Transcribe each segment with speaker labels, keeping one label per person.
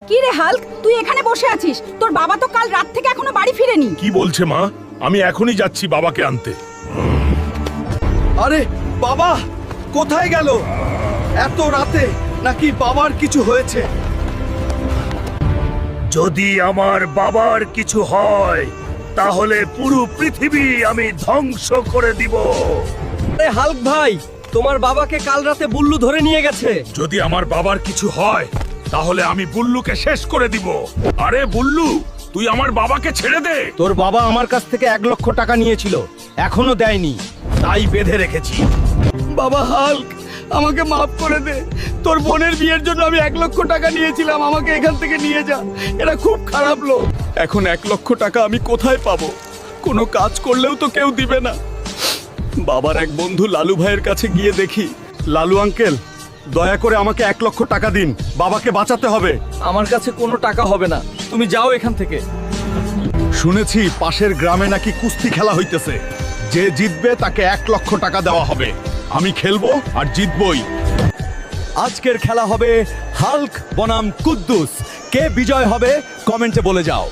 Speaker 1: কি রে হাল্ক, তুই এখানে বসে আছিস? তোর বাবা তো কাল রাত থেকে এখনো বাড়ি ফিরেনি।
Speaker 2: কি বলছে মা? আমি এখনই যাচ্ছি বাবাকে আনতে।
Speaker 3: আরে বাবা কোথায় গেল এত রাতে? নাকি বাবার কিছু হয়েছে?
Speaker 2: যদি আমার বাবার কিছু হয় তাহলে পুরো পৃথিবী আমি ধ্বংস করে দিব।
Speaker 3: আরে হাল্ক ভাই, তোমার বাবাকে কাল রাতে বুল্লু ধরে নিয়ে গেছে।
Speaker 2: যদি আমার বাবার কিছু হয় তাহলে আমি বুল্লুকে শেষ করে দিব। আরে বুল্লু, তুই আমার বাবাকে ছেড়ে দে।
Speaker 3: তোর বাবা আমার কাছ থেকে 1,00,000 টাকা নিয়েছিল, এখনো দেয়নি, তাই বেঁধে রেখেছি। বাবা হাল্ক, আমাকে মাফ করে দে। তোর বোনের বিয়ের জন্য আমি 1,00,000 টাকা নিয়েছিলাম, আমাকে এখান থেকে নিয়ে যা। এরা খুব খারাপ লোক। এখন 1,00,000 টাকা আমি কোথায় পাবো? কোনো কাজ করলেও তো কেউ দিবে না। বাবার এক বন্ধু লালু ভাইয়ের কাছে গিয়ে দেখি। লালু আঙ্কেল, দয়া করে আমাকে 1,00,000 টাকা দিন, বাবাকে বাঁচাতে হবে।
Speaker 4: আমার কাছে কোনো টাকা হবে না, তুমি যাও এখান থেকে।
Speaker 3: শুনেছি পাশের গ্রামে নাকি কুস্তি খেলা হইতেছে, যে জিতবে তাকে 1,00,000 টাকা দেওয়া হবে। আমি খেলবো আর জিতবই। আজকের খেলা হবে হাল্ক বনাম কুদ্দুস। কে বিজয় হবে কমেন্টে বলে যাও।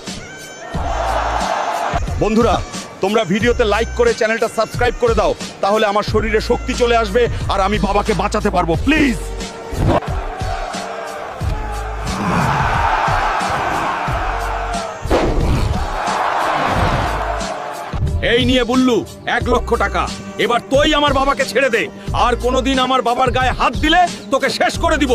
Speaker 3: বন্ধুরা, তোমরা ভিডিওতে লাইক করে চ্যানেলটা সাবস্ক্রাইব করে দাও, তাহলে আমার শরীরে শক্তি চলে আসবে আর আমি বাবাকে বাঁচাতে পারবো। প্লিজ। এই নিয়ে বুল্লু 1,00,000 টাকা। এবার তুই আমার বাবাকে ছেড়ে দে, আর কোনোদিন আমার বাবার গায়ে হাত দিলে তোকে শেষ করে দিব।